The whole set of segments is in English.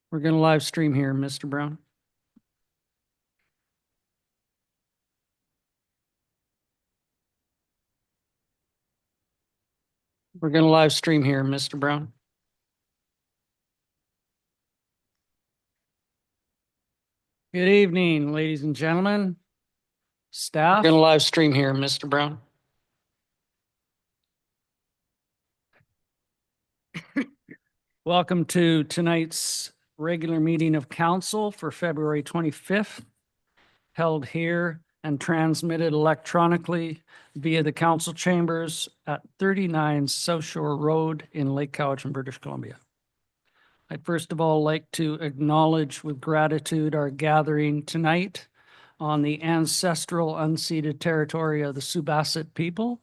We're going to live stream here, Mr. Brown. We're going to live stream here, Mr. Brown. Good evening, ladies and gentlemen. Staff. We're going to live stream here, Mr. Brown. Welcome to tonight's regular meeting of council for February 25th, held here and transmitted electronically via the council chambers at 39 South Shore Road in Lake Cowichan, British Columbia. I'd first of all like to acknowledge with gratitude our gathering tonight on the ancestral unceded territory of the Subasset people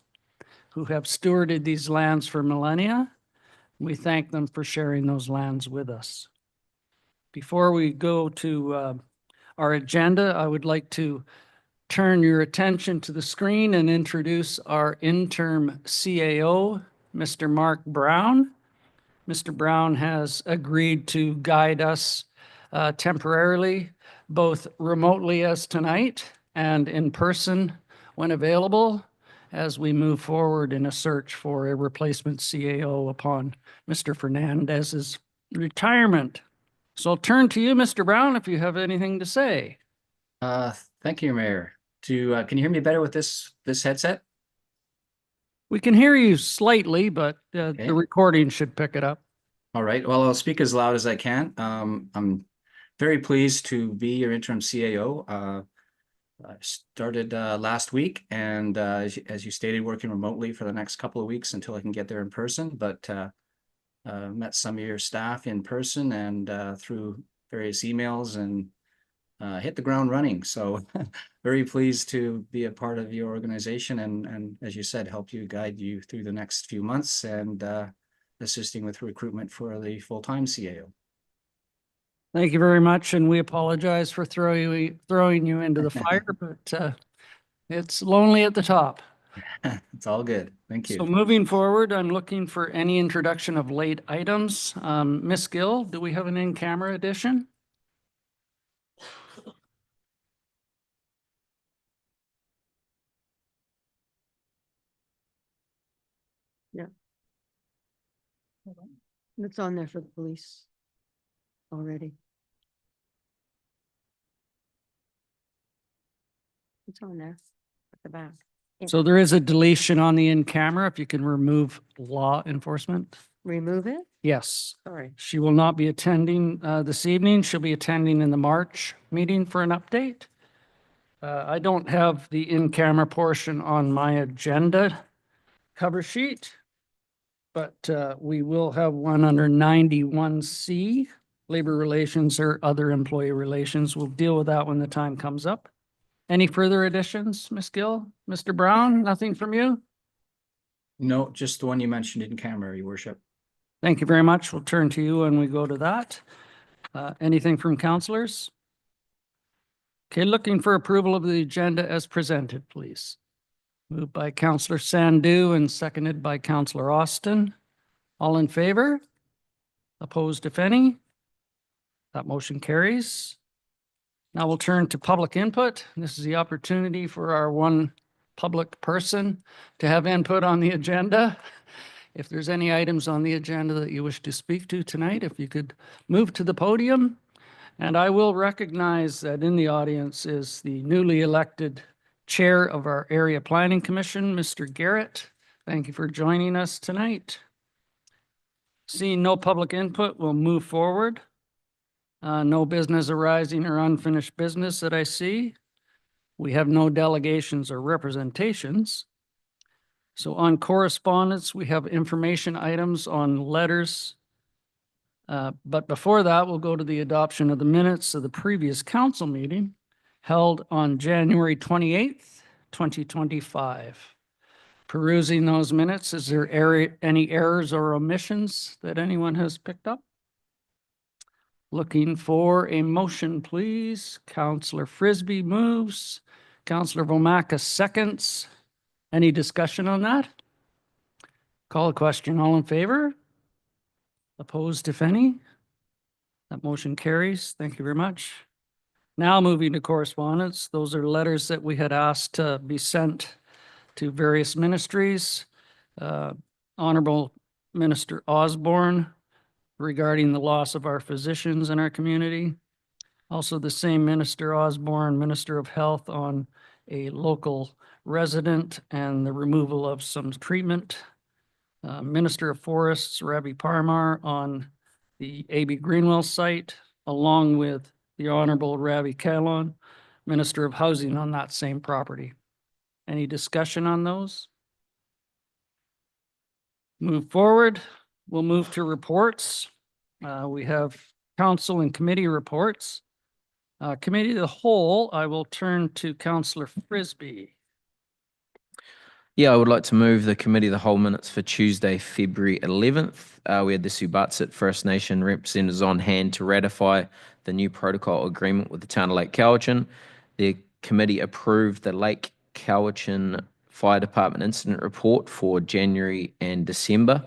who have stewarded these lands for millennia. We thank them for sharing those lands with us. Before we go to our agenda, I would like to turn your attention to the screen and introduce our interim CAO, Mr. Mark Brown. Mr. Brown has agreed to guide us temporarily, both remotely as tonight and in person when available, as we move forward in a search for a replacement CAO upon Mr. Fernandez's retirement. So I'll turn to you, Mr. Brown, if you have anything to say. Thank you, Mayor. Can you hear me better with this headset? We can hear you slightly, but Okay. the recording should pick it up. All right. Well, I'll speak as loud as I can. I'm very pleased to be your interim CAO. I started last week, and as you stated, working remotely for the next couple of weeks until I can get there in person. But met some of your staff in person and through various emails and hit the ground running. So very pleased to be a part of your organization and as you said, help you guide you through the next few months and assisting with recruitment for the full-time CAO. Thank you very much, and we apologize for throwing you into the fire, but it's lonely at the top. It's all good. Thank you. So moving forward, I'm looking for any introduction of late items. Ms. Gill, do we have an in-camera edition? Yeah. It's on there for the police already. It's on there at the back. So there is a deletion on the in-camera. If you can remove law enforcement. Remove it? Yes. Sorry. She will not be attending this evening. She'll be attending in the March meeting for an update. I don't have the in-camera portion on my agenda cover sheet, but we will have one under 91C, labor relations or other employee relations. We'll deal with that when the time comes up. Any further additions, Ms. Gill? Mr. Brown, nothing from you? No, just the one you mentioned in camera, Your Worship. Thank you very much. We'll turn to you when we go to that. Anything from councillors? Okay, looking for approval of the agenda as presented, please. Moved by Councillor Sandu and seconded by Councillor Austin. All in favor? Opposed, if any? That motion carries. Now we'll turn to public input. This is the opportunity for our one public person to have input on the agenda. If there's any items on the agenda that you wish to speak to tonight, if you could move to the podium. And I will recognize that in the audience is the newly elected chair of our Area Planning Commission, Mr. Garrett. Thank you for joining us tonight. Seeing no public input, we'll move forward. No business arising or unfinished business that I see. We have no delegations or representations. So on correspondence, we have information items on letters. But before that, we'll go to the adoption of the minutes of the previous council meeting held on January 28th, 2025. Perusing those minutes, is there any errors or omissions that anyone has picked up? Looking for a motion, please. Councillor Frisbee moves. Councillor Vomaka seconds. Any discussion on that? Call a question. All in favor? Opposed, if any? That motion carries. Thank you very much. Now moving to correspondence, those are letters that we had asked to be sent to various ministries. Honorable Minister Osborne regarding the loss of our physicians in our community. Also the same Minister Osborne, Minister of Health, on a local resident and the removal of some treatment. Minister of Forests, Ravi Parmar, on the A.B. Greenwell site, along with the Honorable Ravi Kalon, Minister of Housing, on that same property. Any discussion on those? Move forward. We'll move to reports. We have council and committee reports. Committee of the whole, I will turn to Councillor Frisbee. Yeah, I would like to move the committee of the whole minutes for Tuesday, February 11th. We had the Subatsit First Nation representatives on hand to ratify the new protocol agreement with the town of Lake Cowichan. The committee approved the Lake Cowichan Fire Department incident report for January and December.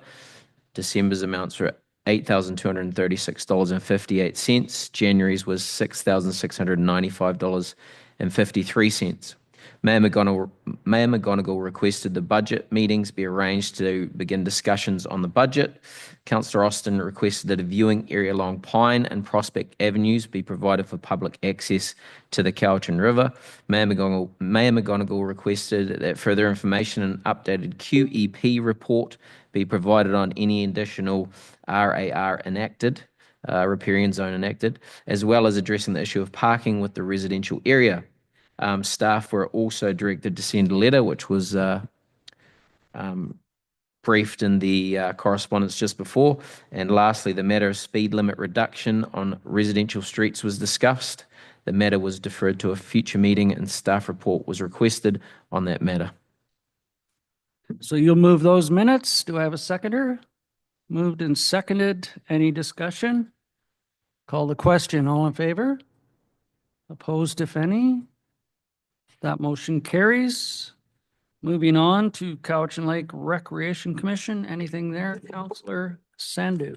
December's amounts were $8,236.58. January's was $6,695.53. Mayor McGonigal requested the budget meetings be arranged to begin discussions on the budget. Councillor Austin requested that a viewing area along Pine and Prospect Avenues be provided for public access to the Cowichan River. Mayor McGonigal requested that further information and updated QEP report be provided on any additional RAR enacted, riparian zone enacted, as well as addressing the issue of parking with the residential area. Staff were also directed to send a letter, which was briefed in the correspondence just before. And lastly, the matter of speed limit reduction on residential streets was discussed. The matter was deferred to a future meeting and staff report was requested on that matter. So you'll move those minutes. Do I have a seconder? Moved and seconded. Any discussion? Call the question. All in favor? Opposed, if any? That motion carries. Moving on to Cowichan Lake Recreation Commission. Anything there, Councillor Sandu?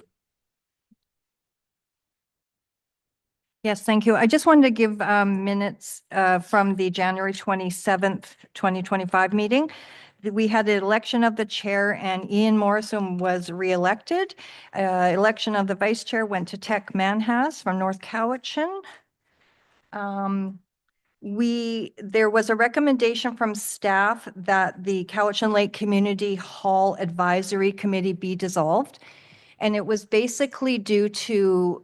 Yes, thank you. I just wanted to give minutes from the January 27th, 2025 meeting. We had an election of the chair and Ian Morrison was re-elected. Election of the vice chair went to Tech Manhas from North Cowichan. There was a recommendation from staff that the Cowichan Lake Community Hall Advisory Committee be dissolved. And it was basically due to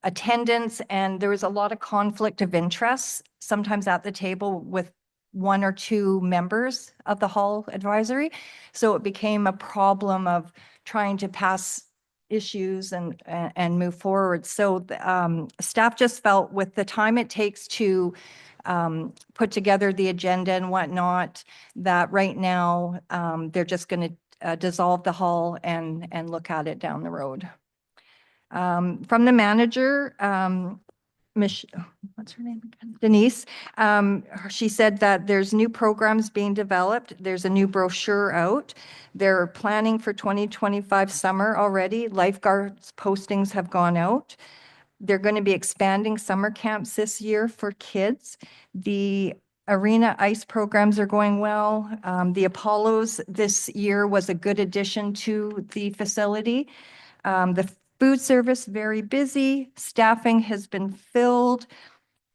attendance, and there was a lot of conflict of interest, sometimes at the table with one or two members of the Hall Advisory. So it became a problem of trying to pass issues and move forward. So staff just felt with the time it takes to put together the agenda and whatnot, that right now they're just going to dissolve the hall and look at it down the road. From the manager, what's her name again? Denise. She said that there's new programs being developed. There's a new brochure out. They're planning for 2025 summer already. Lifeguards postings have gone out. They're going to be expanding summer camps this year for kids. The arena ice programs are going well. The Apollos this year was a good addition to the facility. The food service, very busy. Staffing has been filled.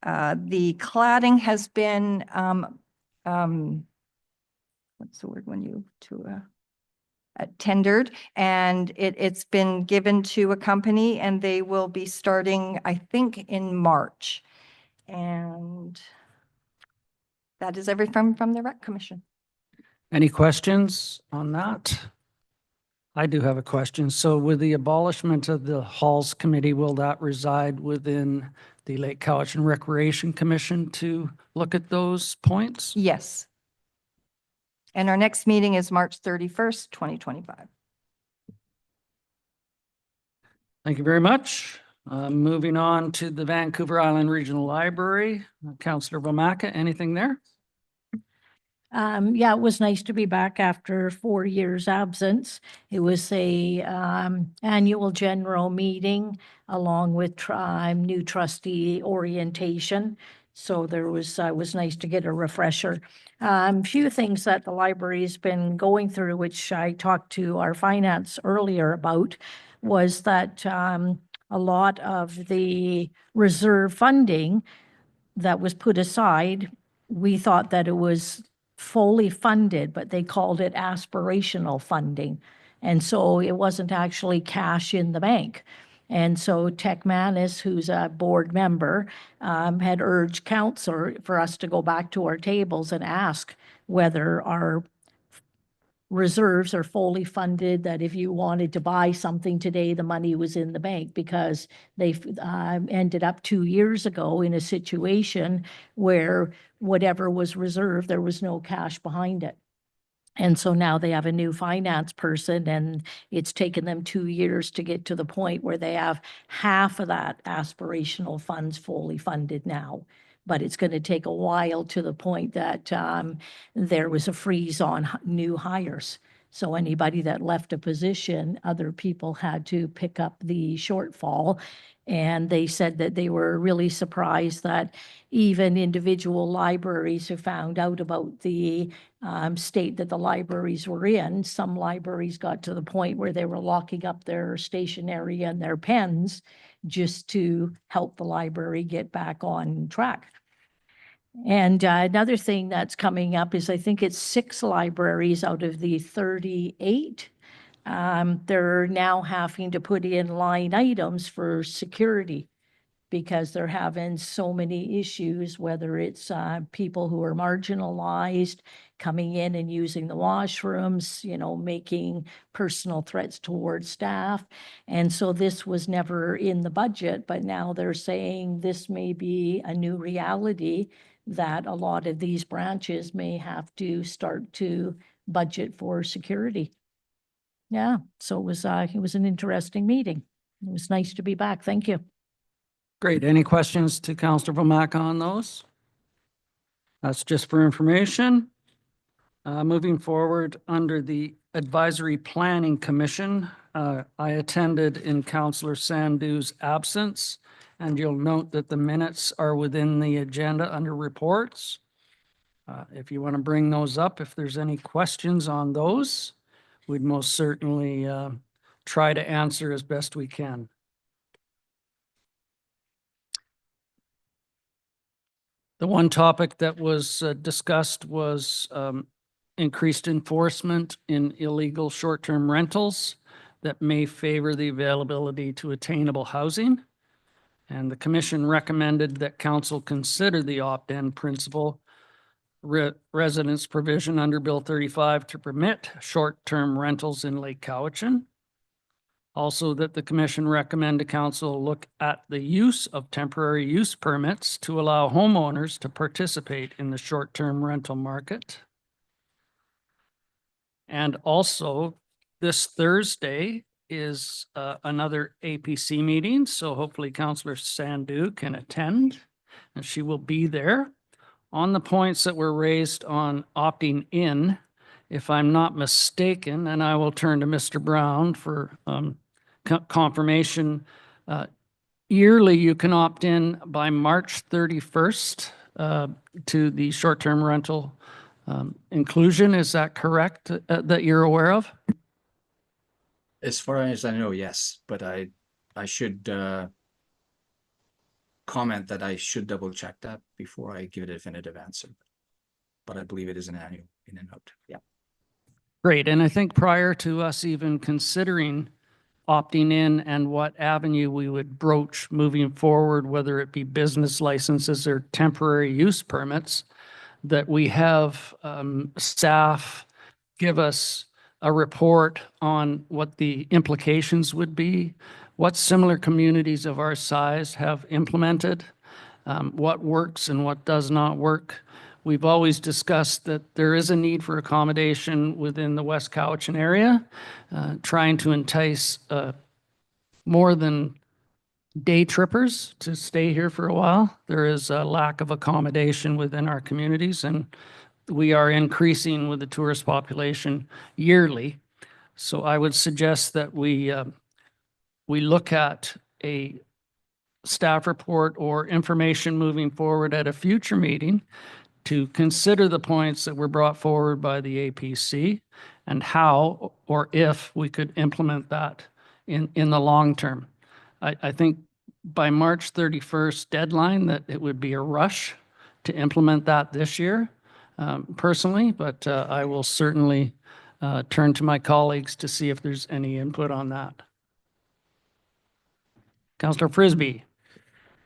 The cladding has been, what's the word when you tendered, and it's been given to a company and they will be starting, I think, in March. And that is everything from the Rec Commission. Any questions on that? I do have a question. So with the abolishment of the Halls Committee, will that reside within the Lake Cowichan Recreation Commission to look at those points? Yes. And our next meeting is March 31st, 2025. Thank you very much. Moving on to the Vancouver Island Regional Library. Councillor Vomaka, anything there? Yeah, it was nice to be back after 4 years absence. It was a annual general meeting along with new trustee orientation. So there was nice to get a refresher. Few things that the library's been going through, which I talked to our finance earlier about, was that a lot of the reserve funding that was put aside, we thought that it was fully funded, but they called it aspirational funding. And so it wasn't actually cash in the bank. And so Tech Manis, who's a board member, had urged council for us to go back to our tables and ask whether our reserves are fully funded, that if you wanted to buy something today, the money was in the bank, because they ended up 2 years ago in a situation where whatever was reserved, there was no cash behind it. And so now they have a new finance person, and it's taken them 2 years to get to the point where they have half of that aspirational funds fully funded now. But it's going to take a while to the point that there was a freeze on new hires. So anybody that left a position, other people had to pick up the shortfall. And they said that they were really surprised that even individual libraries who found out about the state that the libraries were in, some libraries got to the point where they were locking up their stationery and their pens just to help the library get back on track. And another thing that's coming up is, I think it's 6 libraries out of the 38. They're now having to put in line items for security, because they're having so many issues, whether it's people who are marginalized coming in and using the washrooms, making personal threats towards staff. And so this was never in the budget, but now they're saying this may be a new reality, that a lot of these branches may have to start to budget for security. Yeah, so it was an interesting meeting. It was nice to be back. Thank you. Great. Any questions to Councillor Vomaka on those? That's just for information. Moving forward, under the Advisory Planning Commission, I attended in Councillor Sandhu's absence, and you'll note that the minutes are within the agenda under reports. If you want to bring those up, if there's any questions on those, we'd most certainly try to answer as best we can. The one topic that was discussed was increased enforcement in illegal short-term rentals that may favor the availability to attainable housing. And the commission recommended that council consider the opt-in principle residence provision under Bill 35 to permit short-term rentals in Lake Cowichan. Also, that the commission recommend to council look at the use of temporary use permits to allow homeowners to participate in the short-term rental market. And also, this Thursday is another APC meeting, so hopefully Councillor Sandhu can attend, and she will be there. On the points that were raised on opting in, if I'm not mistaken, and I will turn to Mr. Brown for confirmation, yearly you can opt in by March 31st to the short-term rental inclusion. Is that correct, that you're aware of? As far as I know, yes, but I should comment that I should double check that before I give a definitive answer. But I believe it is an annual in and out. Yeah. Great. And I think prior to us even considering opting in and what avenue we would broach moving forward, whether it be business licenses or temporary use permits, that we have staff give us a report on what the implications would be, what similar communities of our size have implemented, what works and what does not work. We've always discussed that there is a need for accommodation within the West Cowichan area, trying to entice more than day trippers to stay here for a while. There is a lack of accommodation within our communities, and we are increasing with the tourist population yearly. So I would suggest that we look at a staff report or information moving forward at a future meeting to consider the points that were brought forward by the APC and how or if we could implement that in the long term. I think by March 31st deadline that it would be a rush to implement that this year, personally, but I will certainly turn to my colleagues to see if there's any input on that. Councillor Frisbee.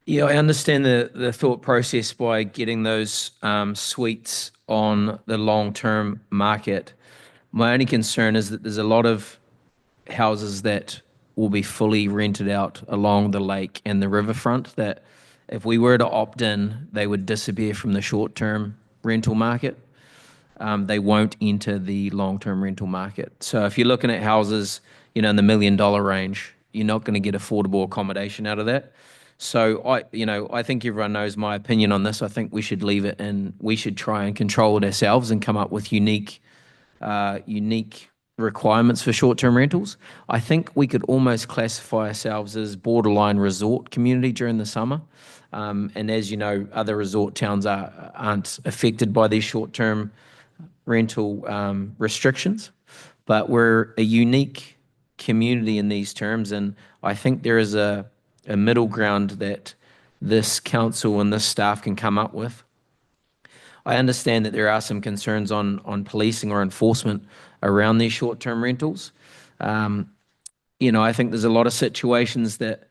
Yeah, I understand the thought process by getting those suites on the long-term market. My only concern is that there's a lot of houses that will be fully rented out along the lake and the riverfront that if we were to opt in, they would disappear from the short-term rental market. They won't enter the long-term rental market. So if you're looking at houses, in the $1 million range, you're not going to get affordable accommodation out of that. So I think everyone knows my opinion on this. I think we should leave it and we should try and control it ourselves and come up with unique requirements for short-term rentals. I think we could almost classify ourselves as borderline resort community during the summer. And as you know, other resort towns aren't affected by these short-term rental restrictions. But we're a unique community in these terms, and I think there is a middle ground that this council and this staff can come up with. I understand that there are some concerns on policing or enforcement around these short-term rentals. I think there's a lot of situations that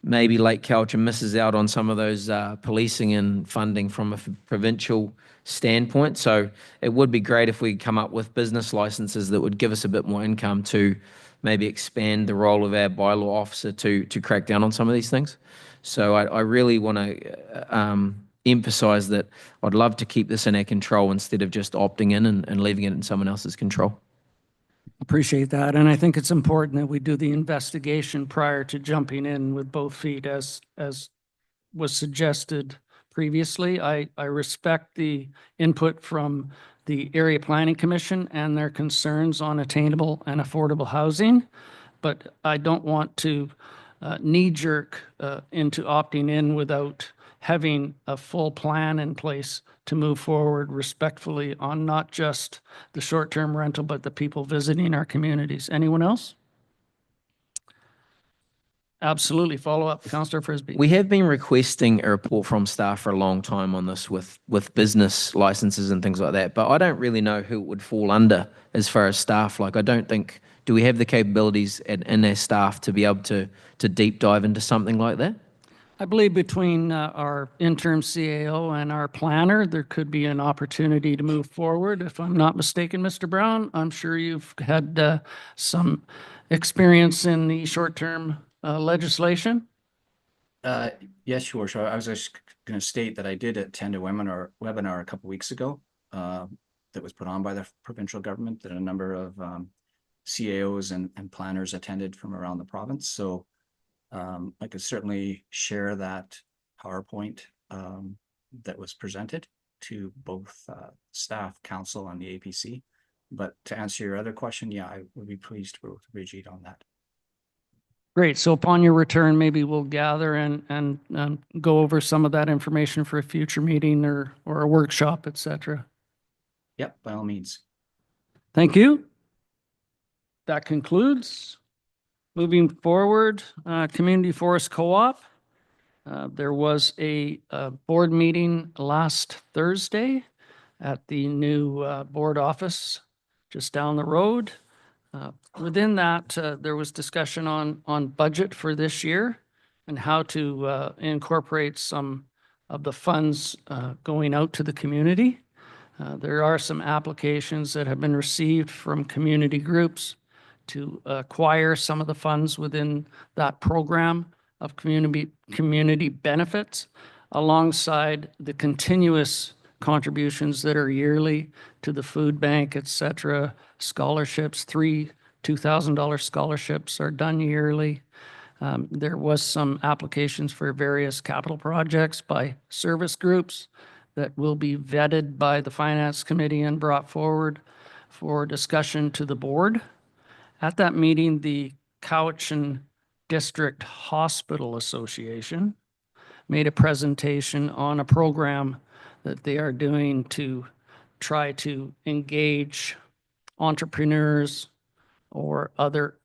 maybe Lake Cowichan misses out on some of those policing and funding from a provincial standpoint. So it would be great if we could come up with business licenses that would give us a bit more income to maybe expand the role of our bylaw officer to crack down on some of these things. So I really want to emphasize that I'd love to keep this in our control instead of just opting in and leaving it in someone else's control. Appreciate that. And I think it's important that we do the investigation prior to jumping in with both feet as was suggested previously. I respect the input from the Area Planning Commission and their concerns on attainable and affordable housing, but I don't want to knee-jerk into opting in without having a full plan in place to move forward respectfully on not just the short-term rental, but the people visiting our communities. Anyone else? Absolutely. Follow up, Councillor Frisbee. We have been requesting a report from staff for a long time on this with business licenses and things like that, but I don't really know who it would fall under as far as staff. Like, I don't think, do we have the capabilities in our staff to be able to deep dive into something like that? I believe between our interim CAO and our planner, there could be an opportunity to move forward. If I'm not mistaken, Mr. Brown, I'm sure you've had some experience in the short-term legislation. Yes, Your Worship. I was just going to state that I did attend a webinar a couple weeks ago that was put on by the provincial government that a number of CAOs and planners attended from around the province. So I could certainly share that PowerPoint that was presented to both staff, council, and the APC. But to answer your other question, yeah, I would be pleased to work with Brigitte on that. Great. So upon your return, maybe we'll gather and go over some of that information for a future meeting or a workshop, et cetera. Yep, by all means. Thank you. That concludes. Moving forward, Community Forest Co-op. There was a board meeting last Thursday at the new board office just down the road. Within that, there was discussion on budget for this year and how to incorporate some of the funds going out to the community. There are some applications that have been received from community groups to acquire some of the funds within that program of community benefits, alongside the continuous contributions that are yearly to the food bank, et cetera. Scholarships, $3 $2,000 scholarships are done yearly. There was some applications for various capital projects by service groups. that will be vetted by the Finance Committee and brought forward for discussion to the board. At that meeting, the Cowichan District Hospital Association made a presentation on a program that they are doing to try to engage entrepreneurs or other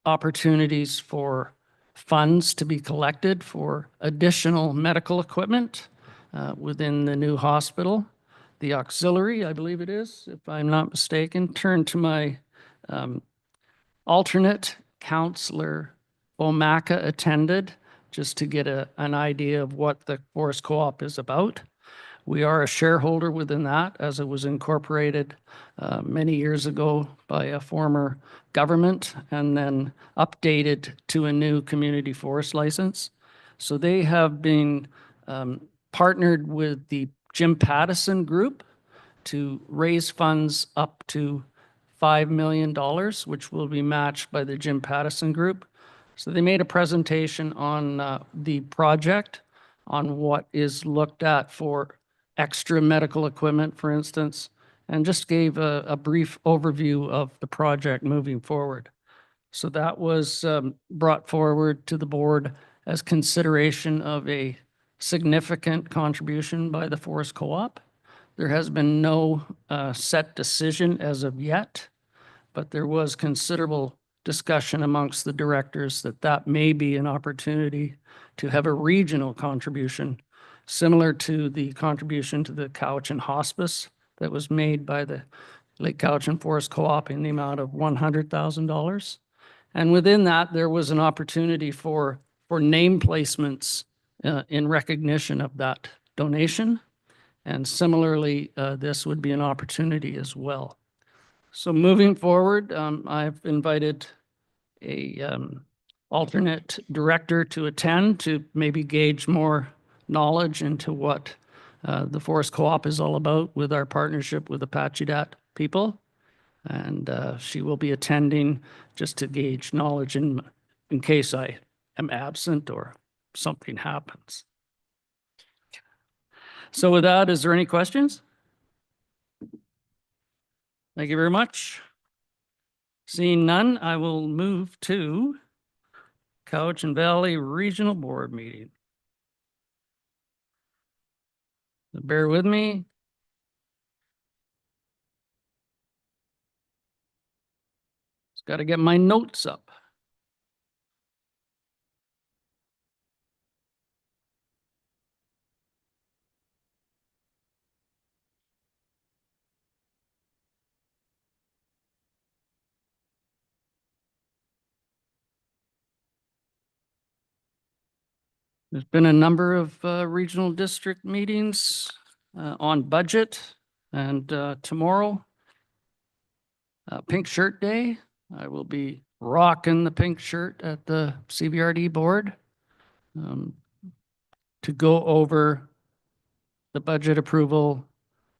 opportunities for funds to be collected for additional medical equipment within the new hospital. The auxiliary, I believe it is, if I'm not mistaken, turned to my alternate counselor Omaka attended just to get an idea of what the Forest Co-op is about. We are a shareholder within that, as it was incorporated many years ago by a former government and then updated to a new community forest license. So they have been partnered with the Jim Pattison Group to raise funds up to $5 million, which will be matched by the Jim Pattison Group. So they made a presentation on the project, on what is looked at for extra medical equipment, for instance, and just gave a brief overview of the project moving forward. So that was brought forward to the board as consideration of a significant contribution by the Forest Co-op. There has been no set decision as of yet, but there was considerable discussion amongst the directors that that may be an opportunity to have a regional contribution, similar to the contribution to the Cowichan Hospice that was made by the Lake Cowichan Forest Co-op in the amount of $100,000. And within that, there was an opportunity for name placements in recognition of that donation. And similarly, this would be an opportunity as well. So moving forward, I've invited a alternate director to attend to maybe gauge more knowledge into what the Forest Co-op is all about with our partnership with the Apachedat people. And she will be attending just to gauge knowledge in case I am absent or something happens. So with that, is there any questions? Thank you very much. Seeing none, I will move to Cowichan Valley Regional Board meeting. Bear with me. Just got to get my notes up. There's been a number of regional district meetings on budget, and tomorrow, Pink Shirt Day. I will be rocking the pink shirt at the CBRD board to go over the budget approval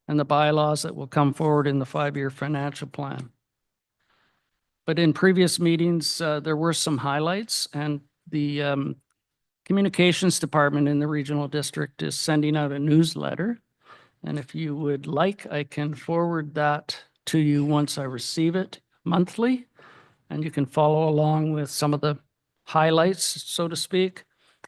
and the bylaws that will come forward in the 5-year financial plan. But in previous meetings, there were some highlights, and the communications department in the regional district is sending out a newsletter. And if you would like, I can forward that to you once I receive it monthly. And you can follow along with some of the highlights, so to speak,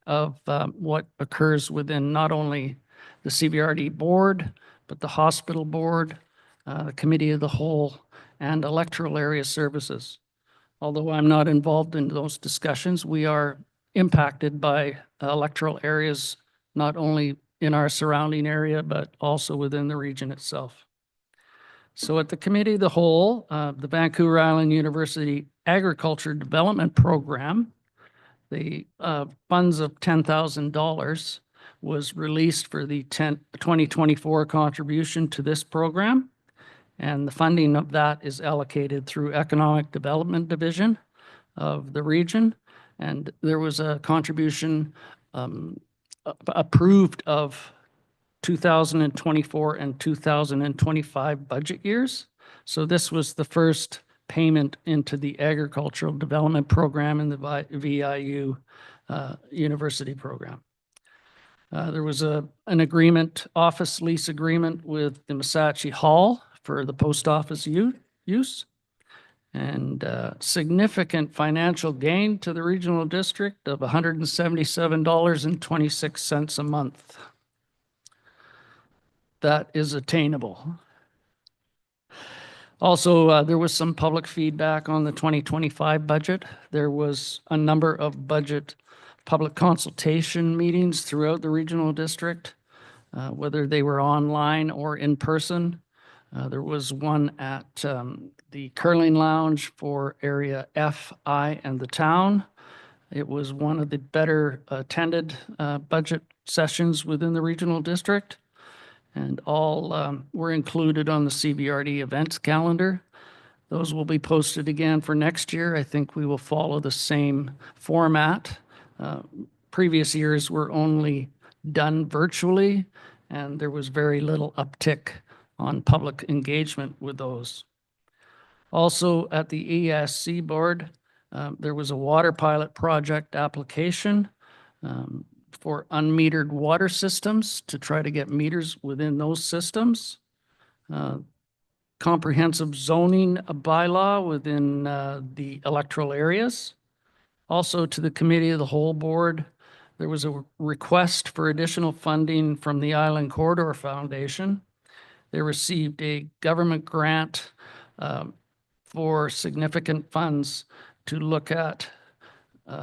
of what occurs within not only the CBRD board, but the hospital board, the committee of the whole, and electoral area services. Although I'm not involved in those discussions, we are impacted by electoral areas, not only in our surrounding area, but also within the region itself. So at the committee of the whole, the Vancouver Island University Agriculture Development Program, the funds of $10,000 was released for the 2024 contribution to this program. And the funding of that is allocated through Economic Development Division of the region. And there was a contribution approved of 2024 and 2025 budget years. So this was the first payment into the Agricultural Development Program in the VIU University program. There was an agreement, office lease agreement with the Massachi Hall for the post office use. And significant financial gain to the regional district of $177.26 a month. That is attainable. Also, there was some public feedback on the 2025 budget. There was a number of budget public consultation meetings throughout the regional district, whether they were online or in person. There was one at the Curling Lounge for Area F, I, and the town. It was one of the better attended budget sessions within the regional district, and all were included on the CBRD events calendar. Those will be posted again for next year. I think we will follow the same format. Previous years were only done virtually, and there was very little uptick on public engagement with those. Also, at the ESC board, there was a water pilot project application for unmetered water systems to try to get meters within those systems. Comprehensive zoning bylaw within the electoral areas. Also, to the Committee of the Whole Board, there was a request for additional funding from the Island Corridor Foundation. They received a government grant for significant funds to look at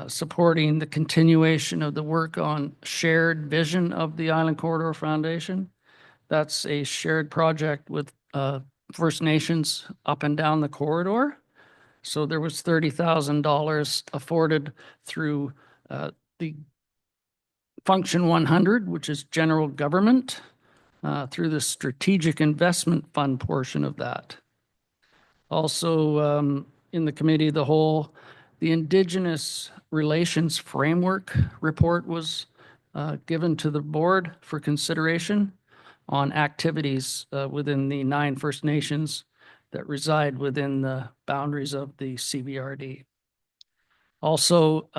supporting the continuation of the work on shared vision of the Island Corridor Foundation. That's a shared project with First Nations up and down the corridor. So there was $30,000 afforded through the Function 100, which is general government, through the Strategic Investment Fund portion of that. Also, in the Committee of the Whole, the Indigenous Relations Framework report was given to the board for consideration on activities within the 9 First Nations that reside within the boundaries of the CBRD. Also,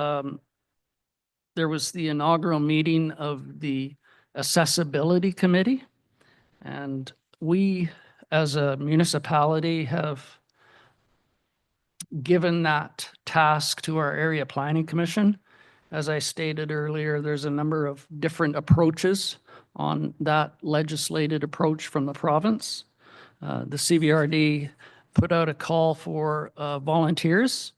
there was the inaugural meeting of the Accessibility Committee, and we, as a municipality, have given that task to our Area Planning Commission. As I stated earlier, there's a number of different approaches on that legislated approach from the province. The CBRD put out a call for volunteers,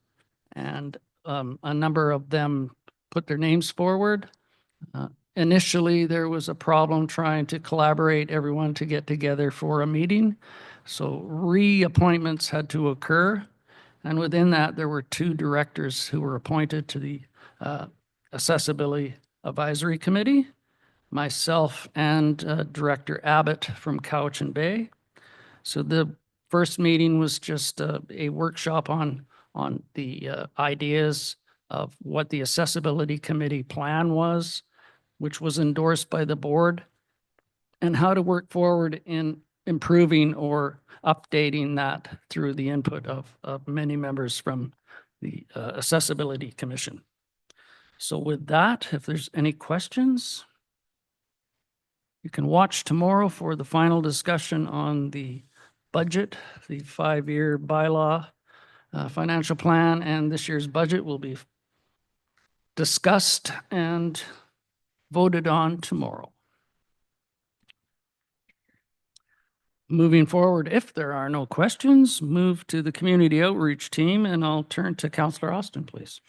and a number of them put their names forward. Initially, there was a problem trying to collaborate everyone to get together for a meeting. So reappointments had to occur. And within that, there were 2 directors who were appointed to the Accessibility Advisory Committee, myself and Director Abbott from Cowichan Bay. So the first meeting was just a workshop on the ideas of what the Accessibility Committee plan was, which was endorsed by the board, and how to work forward in improving or updating that through the input of many members from the Accessibility Commission. So with that, if there's any questions, you can watch tomorrow for the final discussion on the budget, the 5-year bylaw, financial plan, and this year's budget will be discussed and voted on tomorrow. Moving forward, if there are no questions, move to the community outreach team, and I'll turn to Councillor Austin, please.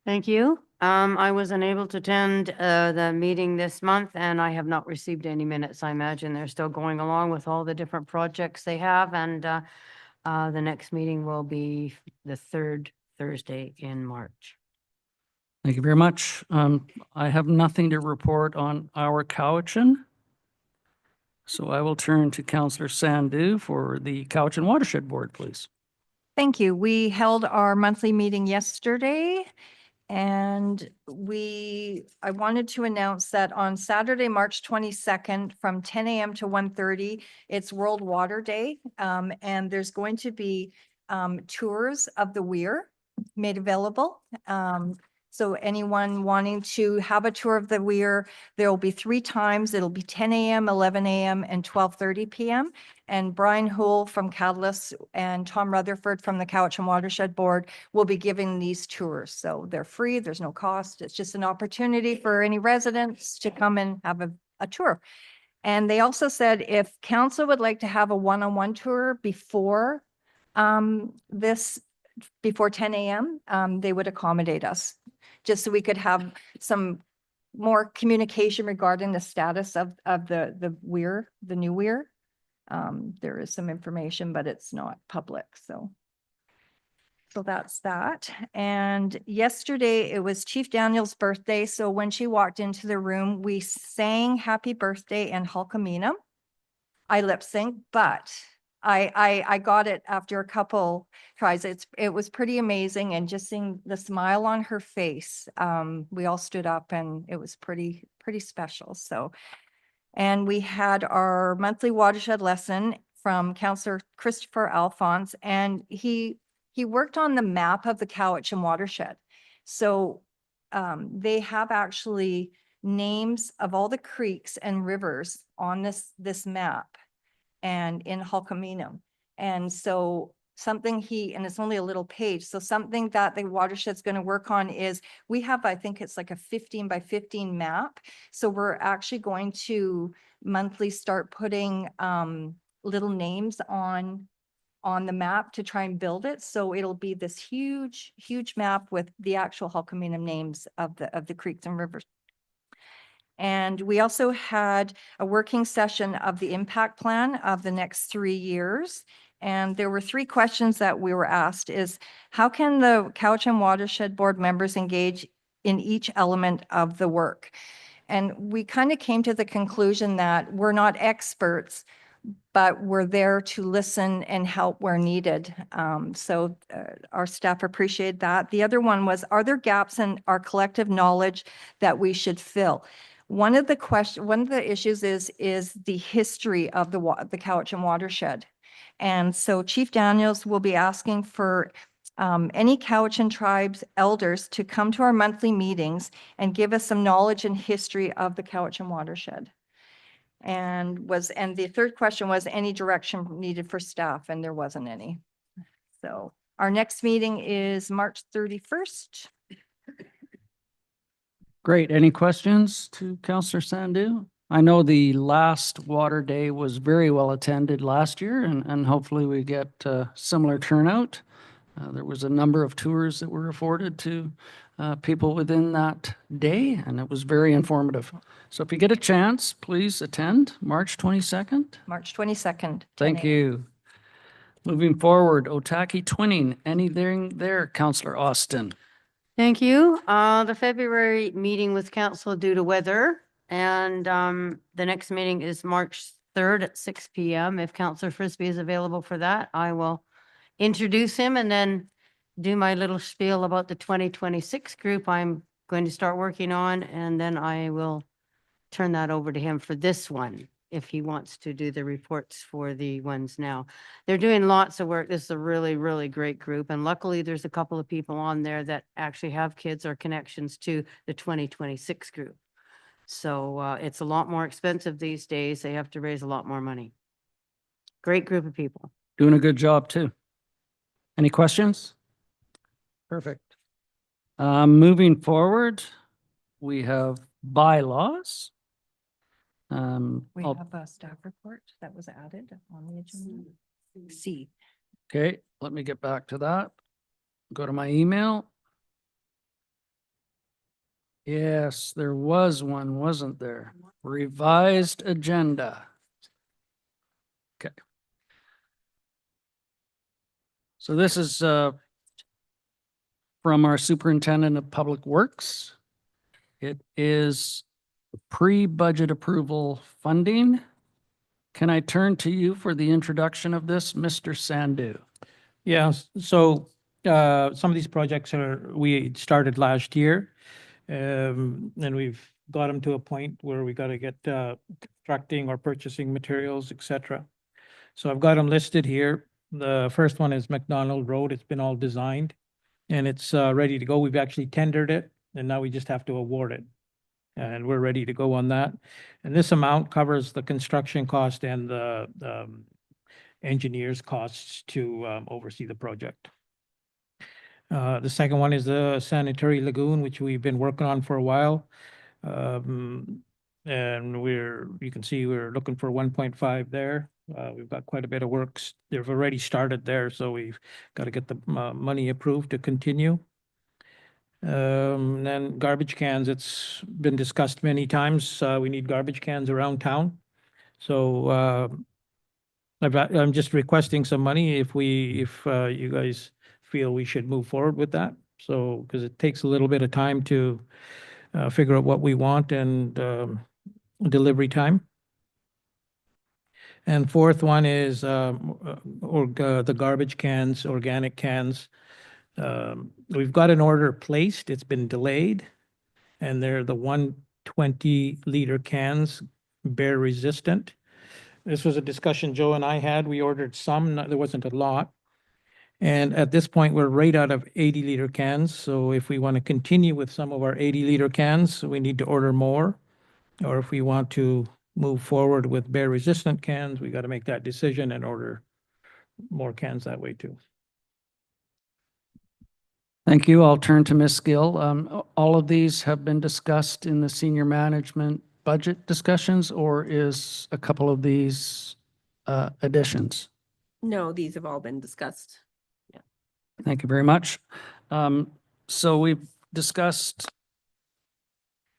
Thank you. I was unable to attend the meeting this month, and I have not received any minutes. I imagine they're still going along with all the different projects they have, and the next meeting will be the 3rd Thursday in March. Thank you very much. I have nothing to report on our Cowichan. So I will turn to Councillor Sandu for the Cowichan Watershed Board, please. Thank you. We held our monthly meeting yesterday, and I wanted to announce that on Saturday, March 22nd, from 10 a.m. to 1:30, it's World Water Day. And there's going to be tours of the weir made available. So anyone wanting to have a tour of the weir, there will be 3 times. It'll be 10 a.m., 11 a.m., and 12:30 p.m. And Brian Houle from Catalyst and Tom Rutherford from the Cowichan Watershed Board will be giving these tours. So they're free. There's no cost. It's just an opportunity for any residents to come and have a tour. And they also said if council would like to have a one-on-one tour before before 10 a.m., they would accommodate us, just so we could have some more communication regarding the status of the weir, the new weir. There is some information, but it's not public, so that's that. And yesterday it was Chief Daniel's birthday, so when she walked into the room, we sang happy birthday in Hulkaminam. I lip sync, but I got it after a couple tries. It was pretty amazing, and just seeing the smile on her face, we all stood up and it was pretty special. So, and we had our monthly watershed lesson from Counselor Christopher Alphonse, and he worked on the map of the Cowichan watershed. So they have actually names of all the creeks and rivers on this map and in Hulkaminam. And so something and it's only a little page. So something that the watershed's going to work on is we have, I think it's like a 15 by 15 map. So we're actually going to monthly start putting little names on the map to try and build it. So it'll be this huge map with the actual Hulkaminam names of the creeks and rivers. And we also had a working session of the impact plan of the next 3 years. And there were 3 questions that we were asked is, how can the Cowichan Watershed Board members engage in each element of the work? And we kind of came to the conclusion that we're not experts, but we're there to listen and help where needed. So our staff appreciate that. The other one was, are there gaps in our collective knowledge that we should fill? One of the issues is the history of the Cowichan watershed. And so Chief Daniels will be asking for any Cowichan tribes elders to come to our monthly meetings and give us some knowledge and history of the Cowichan watershed. And the third question was any direction needed for staff, and there wasn't any. So our next meeting is March 31st. Great. Any questions to Councillor Sandu? I know the last water day was very well attended last year, and hopefully we get similar turnout. There was a number of tours that were afforded to people within that day, and it was very informative. So if you get a chance, please attend March 22nd. March 22nd. Thank 10 a.m. you. Moving forward, Otaki Twinning, anything there, Councillor Austin? Thank you. The February meeting was canceled due to weather, and the next meeting is March 3rd at 6 p.m. If Councillor Frisbee is available for that, I will introduce him and then do my little spiel about the 2026 group I'm going to start working on, and then I will turn that over to him for this one, if he wants to do the reports for the ones now. They're doing lots of work. This is a really, really great group. And luckily, there's a couple of people on there that actually have kids or connections to the 2026 group. So it's a lot more expensive these days. They have to raise a lot more money. Great group of people. Doing a good job too. Any questions? Perfect. Moving forward, we have bylaws. We I'll- have a staff report that was added on the agenda. C. Okay, let me get back to that. Go to my email. Yes, there was one, wasn't there? Revised agenda. Okay. So this is from our Superintendent of Public Works. It is pre-budget approval funding. Can I turn to you for the introduction of this, Mr. Sandu? Yeah, so some of these projects we started last year. And we've got them to a point where we got to get constructing or purchasing materials, etc. So I've got them listed here. The first one is McDonald Road. It's been all designed and it's ready to go. We've actually tendered it. and now we just have to award it. And we're ready to go on that. And this amount covers the construction cost and the engineer's costs to oversee the project. The second one is the sanitary lagoon, which we've been working on for a while. And you can see we're looking for 1.5 there. We've got quite a bit of works. They've already started there, so we've got to get the money approved to continue. Then garbage cans, it's been discussed many times. We need garbage cans around town. So I'm just requesting some money if you guys feel we should move forward with that. So, because it takes a little bit of time to figure out what we want and delivery time. And fourth one is the garbage cans, organic cans. We've got an order placed, it's been delayed, and they're the 120-liter cans, bear resistant. This was a discussion Joe and I had. We ordered some, there wasn't a lot. And at this point, we're right out of 80-liter cans. So if we want to continue with some of our 80-liter cans, we need to order more. Or if we want to move forward with bear resistant cans, we got to make that decision and order more cans that way too. Thank you. I'll turn to Ms. Gill. All of these have been discussed in the senior management budget discussions, or is a couple of these additions? No, these have all been discussed. Thank you very much. So we've discussed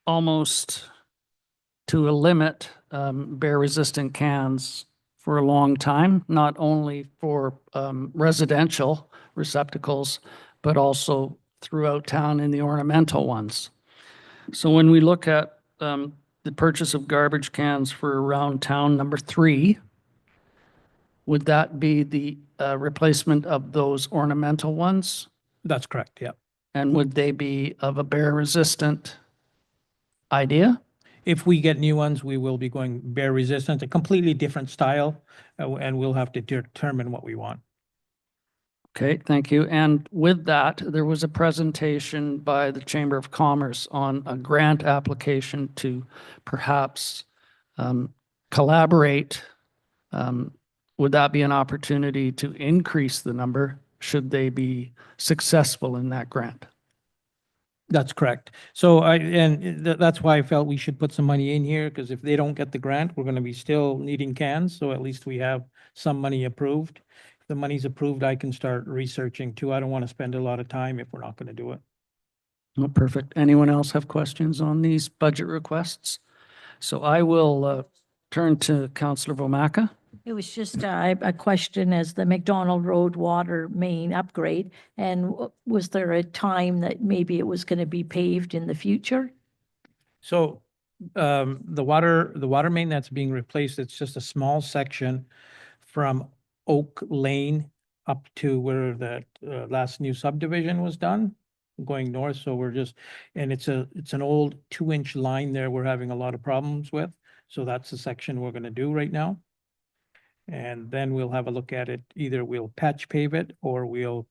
almost to a limit bear-resistant cans for a long time, not only for residential receptacles, but also throughout town in the ornamental ones. So when we look at the purchase of garbage cans for around town number 3, would that be the replacement of those ornamental ones? That's correct, yeah. And would they be of a bear resistant idea? If we get new ones, we will be going bear resistant, a completely different style, and we'll have to determine what we want. Okay, thank you. And with that, there was a presentation by the Chamber of Commerce on a grant application to perhaps collaborate. Would that be an opportunity to increase the number should they be successful in that grant? That's correct. So that's why I felt we should put some money in here, because if they don't get the grant, we're going to be still needing cans. So at least we have some money approved. If the money's approved, I can start researching too. I don't want to spend a lot of time if we're not going to do it. Oh, perfect. Anyone else have questions on these budget requests? So I will turn to Councillor Vomaka. It was just a question as the McDonald Road water main upgrade. And was there a time that maybe it was going to be paved in the future? So the water main that's being replaced, it's just a small section from Oak Lane up to where that last new subdivision was done, going north. So and it's an old 2-inch line there we're having a lot of problems with. So that's the section we're going to do right now. And then we'll have a look at it. Either we'll patch pave it or we'll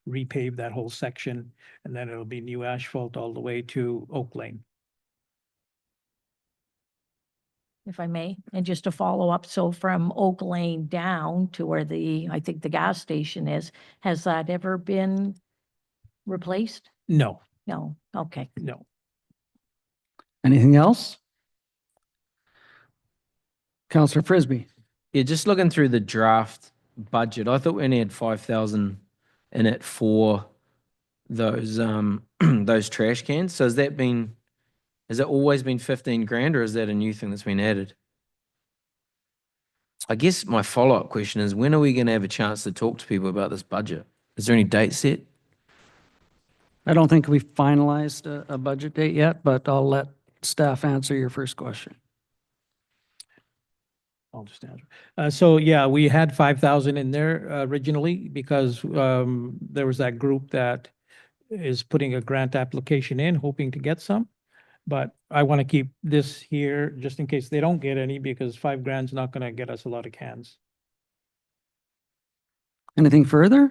repave that whole section, and then it'll be new asphalt all the way to Oak Lane. If I may, and just to follow up, so from Oak Lane down to where I think the gas station is, has that ever been replaced? No, No, okay. no. Anything else? Councillor Frisbee. Yeah, just looking through the draft budget, I thought we only had 5,000 in it for those those trash cans. So has it always been 15 grand, or is that a new thing that's been added? I guess my follow-up question is, when are we going to have a chance to talk to people about this budget? Is there any date set? I don't think we've finalized a budget date yet, but I'll let staff answer your first question. I'll just answer. So yeah, we had 5,000 in there originally because there was that group that is putting a grant application in, hoping to get some. But I want to keep this here just in case they don't get any, because 5 grand's not going to get us a lot of cans. Anything further?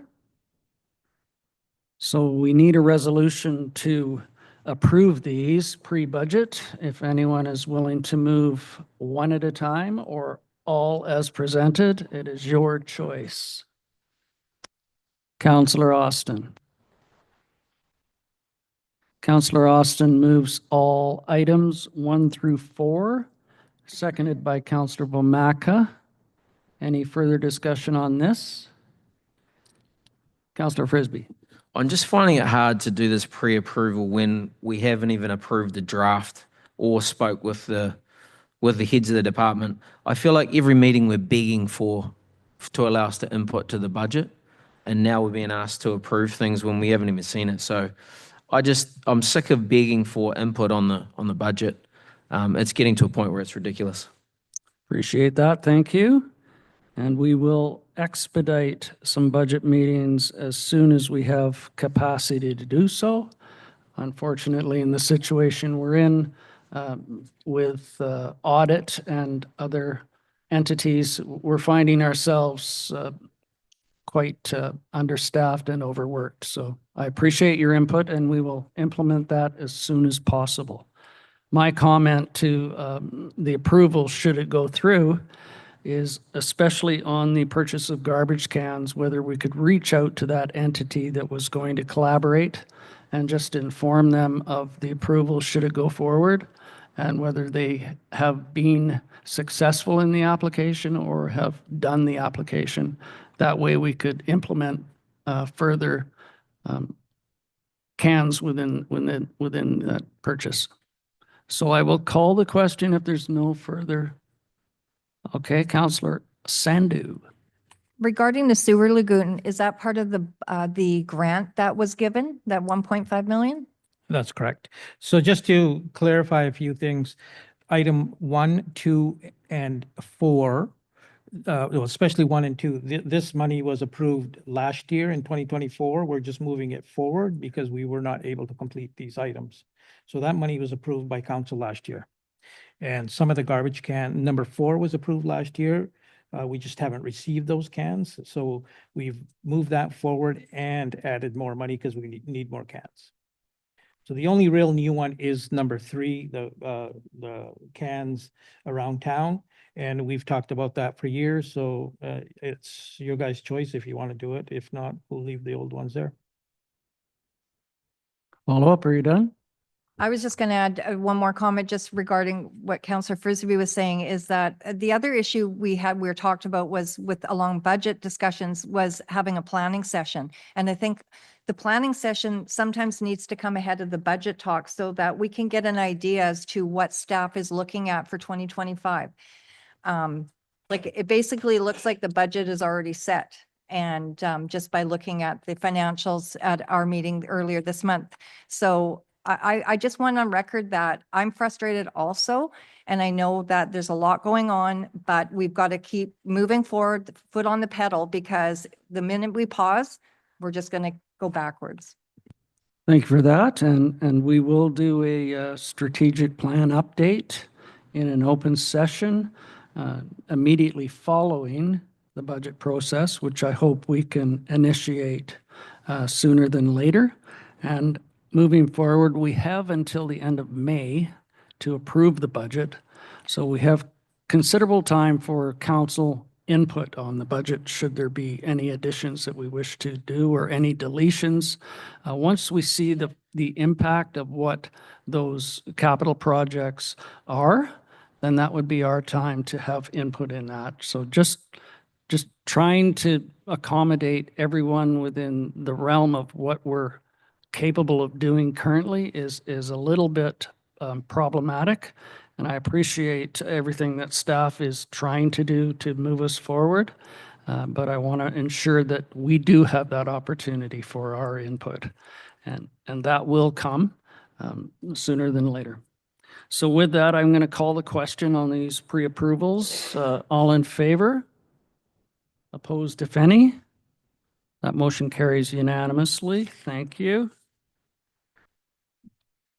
So we need a resolution to approve these pre-budget. If anyone is willing to move one at a time or all as presented, it is your choice. Councillor Austin. Councillor Austin moves all items 1 through 4, seconded by Councillor Bomaka. Any further discussion on this? Councillor Frisbee. I'm just finding it hard to do this pre-approval when we haven't even approved the draft or spoke with the heads of the department. I feel like every meeting we're begging to allow us to input to the budget, and now we're being asked to approve things when we haven't even seen it. So I'm sick of begging for input on the budget. It's getting to a point where it's ridiculous. Appreciate that. Thank you. And we will expedite some budget meetings as soon as we have capacity to do so. Unfortunately, in the situation we're in with audit and other entities, we're finding ourselves quite understaffed and overworked. So I appreciate your input, and we will implement that as soon as possible. My comment to the approval, should it go through, is especially on the purchase of garbage cans, whether we could reach out to that entity that was going to collaborate and just inform them of the approval should it go forward, and whether they have been successful in the application or have done the application. That way we could implement further cans within that purchase. So I will call the question if there's no further. Okay, Councillor Sandu. Regarding the sewer lagoon, is that part of the grant that was given, that 1.5 million? That's correct. So just to clarify a few things, item 1, 2, and 4, well, especially 1 and 2, this money was approved last year in 2024. We're just moving it forward because we were not able to complete these items. So that money was approved by council last year. And some of the garbage can, number 4 was approved last year. We just haven't received those cans. So we've moved that forward and added more money because we need more cans. So the only real new one is number 3, the cans around town. And we've talked about that for years. So it's your guys' choice if you want to do it. If not, we'll leave the old ones there. Follow up, are you done? I was just going to add one more comment just regarding what Councillor Frisbee was saying, is that the other issue we were talked about was along budget discussions was having a planning session. And I think the planning session sometimes needs to come ahead of the budget talk so that we can get an idea as to what staff is looking at for 2025. Like it basically looks like the budget is already set. And just by looking at the financials at our meeting earlier this month. So I just want on record that I'm frustrated also, and I know that there's a lot going on, but we've got to keep moving forward, foot on the pedal, because the minute we pause, we're just going to go backwards. Thank you for that. And we will do a strategic plan update in an open session immediately following the budget process, which I hope we can initiate sooner than later. And moving forward, we have until the end of May to approve the budget. So we have considerable time for council input on the budget, should there be any additions that we wish to do or any deletions. Once we see the impact of what those capital projects are, then that would be our time to have input in that. So just trying to accommodate everyone within the realm of what we're capable of doing currently is a little bit problematic. And I appreciate everything that staff is trying to do to move us forward. But I want to ensure that we do have that opportunity for our input. And that will come sooner than later. So with that, I'm going to call the question on these pre-approvals. All in favor? Opposed, if any? That motion carries unanimously. Thank you.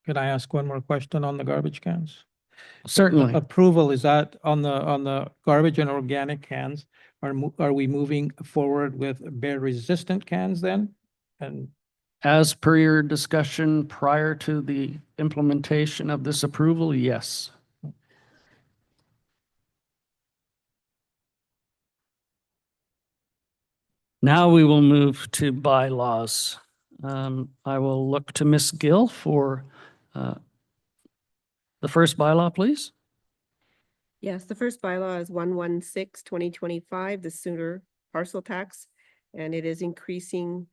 Could I ask one more question on the garbage cans? Certainly. Approval, is that on the garbage and organic cans? Are we moving forward with bear resistant cans then? And As per your discussion prior to the implementation of this approval, yes. Now we will move to bylaws. I will look to Ms. Gill for the first bylaw, please. Yes, the first bylaw is 116/2025, the sewer parcel tax. And it is increasing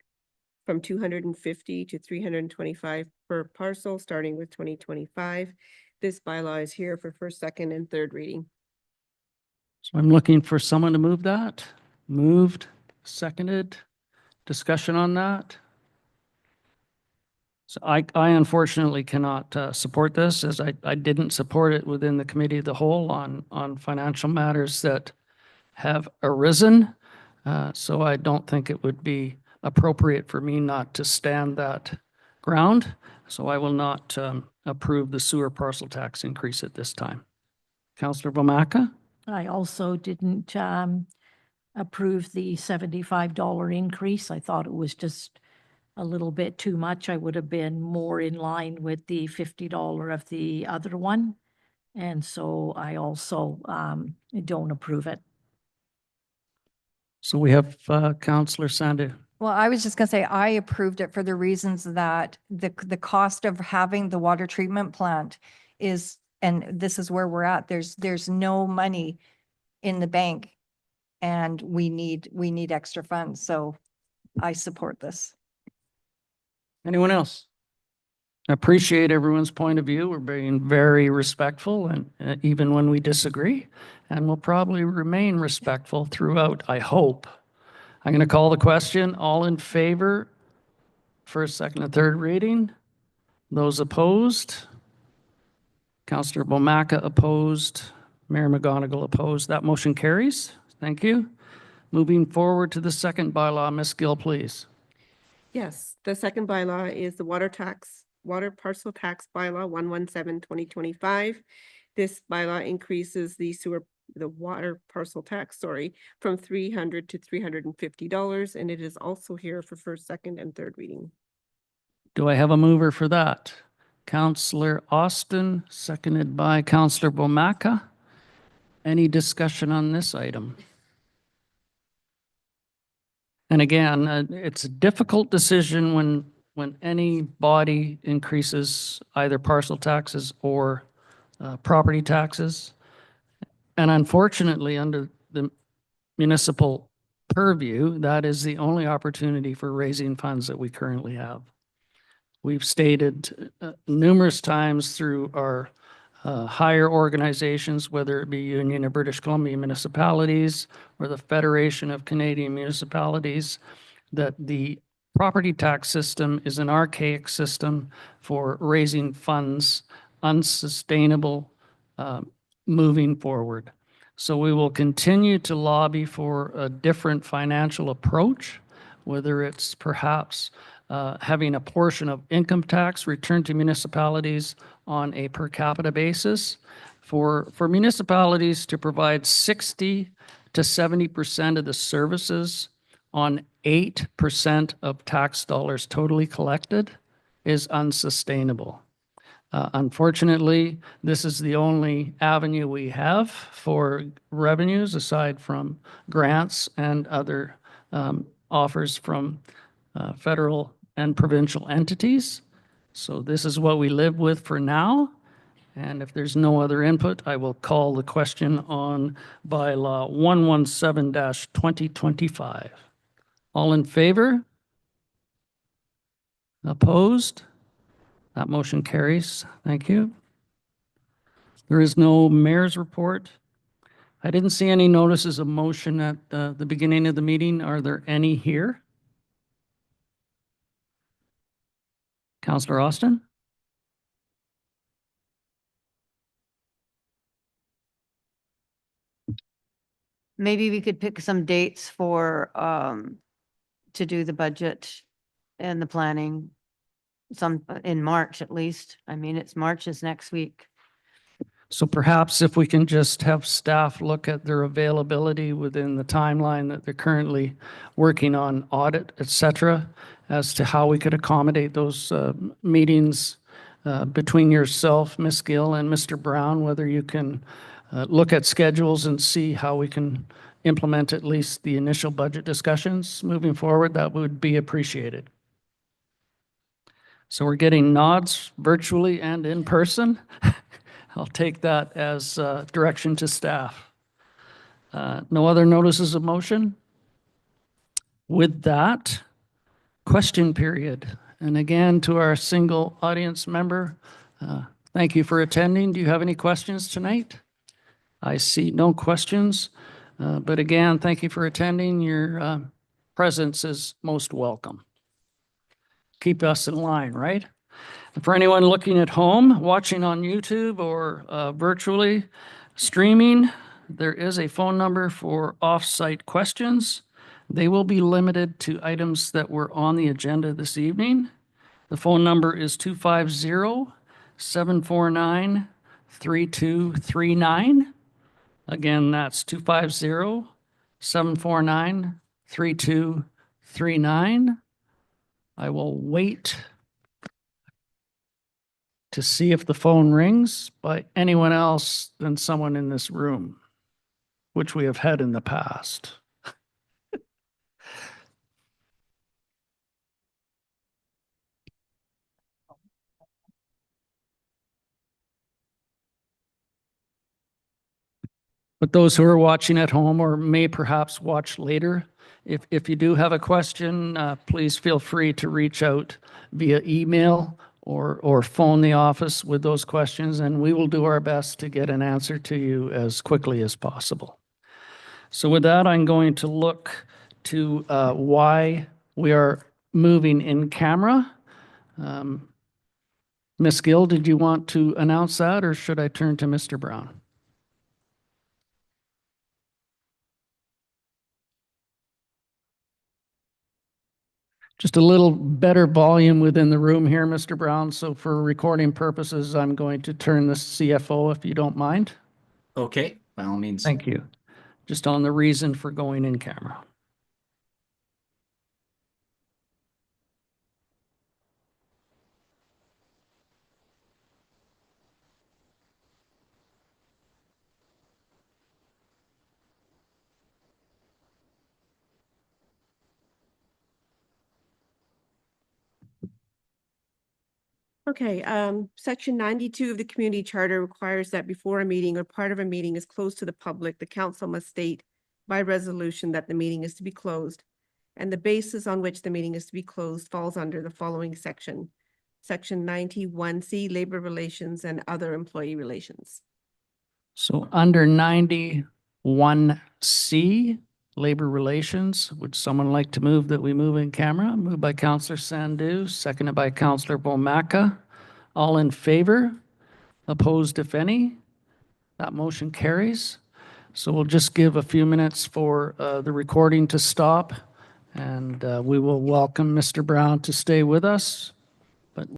from 250 to 325 per parcel, starting with 2025. This bylaw is here for first, second, and third reading. So I'm looking for someone to move that. Moved, seconded. Discussion on that? So I unfortunately cannot support this, as I didn't support it within the committee of the whole on financial matters that have arisen. So I don't think it would be appropriate for me not to stand that ground. So I will not approve the sewer parcel tax increase at this time. Councillor Vomaka? I also didn't approve the $75 increase. I thought it was just a little bit too much. I would have been more in line with the $50 of the other one. And so I also don't approve it. So we have Councillor Sandu. Well, I was just going to say, I approved it for the reasons that the cost of having the water treatment plant is, and this is where we're at, there's no money in the bank. And we need extra funds. So I support this. Anyone else? I appreciate everyone's point of view. We're being very respectful, and even when we disagree, and we'll probably remain respectful throughout, I hope. I'm going to call the question. All in favor? First, second, and third reading. Those opposed? Councillor Bomaka opposed. Mayor McGonigal opposed. That motion carries. Thank you. Moving forward to the second bylaw, Ms. Gill, please. Yes, the second bylaw is the water parcel tax bylaw 117/2025. This bylaw increases the water parcel tax, from $300 to $350, and it is also here for first, second, and third reading. Do I have a mover for that? Councillor Austin, seconded by Councillor Bomaka. Any discussion on this item? And again, it's a difficult decision when any body increases either parcel taxes or property taxes. And unfortunately, under the municipal purview, that is the only opportunity for raising funds that we currently have. We've stated numerous times through our higher organizations, whether it be Union of British Columbia Municipalities or the Federation of Canadian Municipalities, that the property tax system is an archaic system for raising funds, unsustainable moving forward. So we will continue to lobby for a different financial approach, whether it's perhaps having a portion of income tax returned to municipalities on a per capita basis, for municipalities to provide 60 to 70% of the services on 8% of tax dollars totally collected is unsustainable. Unfortunately, this is the only avenue we have for revenues aside from grants and other offers from federal and provincial entities. So this is what we live with for now. And if there's no other input, I will call the question on bylaw 117-2025. All in favor? Opposed? That motion carries. Thank you. There is no mayor's report. I didn't see any notices of motion at the beginning of the meeting. Are there any here? Councillor Austin? Maybe we could pick some dates for, to do the budget and the planning, in March at least. I mean, March is next week. So perhaps if we can just have staff look at their availability within the timeline that they're currently working on audit, et cetera, as to how we could accommodate those meetings between yourself, Ms. Gill, and Mr. Brown, whether you can look at schedules and see how we can implement at least the initial budget discussions moving forward, that would be appreciated. So we're getting nods virtually and in person. I'll take that as direction to staff. No other notices of motion? With that, question period. And again, to our single audience member, thank you for attending. Do you have any questions tonight? I see no questions. But again, thank you for attending. Your presence is most welcome. Keep us in line, right? For anyone looking at home, watching on YouTube or virtually streaming, there is a phone number for off-site questions. They will be limited to items that were on the agenda this evening. The phone number is 250-749-3239. Again, that's 250-749-3239. I will wait to see if the phone rings by anyone else than someone in this room, which we have had in the past. But those who are watching at home or may perhaps watch later, if you do have a question, please feel free to reach out via email or phone the office with those questions, and we will do our best to get an answer to you as quickly as possible. So with that, I'm going to look to why we are moving in camera. Ms. Gill, did you want to announce that, or should I turn to Mr. Brown? Just a little better volume within the room here, Mr. Brown. So for recording purposes, I'm going to turn the CFO if you don't mind. Okay, by all means. Thank you. Just on the reason for going in camera. Okay, section 92 of the community charter requires that before a meeting or part of a meeting is closed to the public, the council must state by resolution that the meeting is to be closed. And the basis on which the meeting is to be closed falls under the following section. Section 91C, labor relations and other employee relations. So under 91C, labor relations, would someone like to move that we move in camera? Moved by Councillor Sandu, seconded by Councillor Bomaka. All in favor? Opposed, if any? That motion carries. So we'll just give a few minutes for the recording to stop, and we will welcome Mr. Brown to stay with us.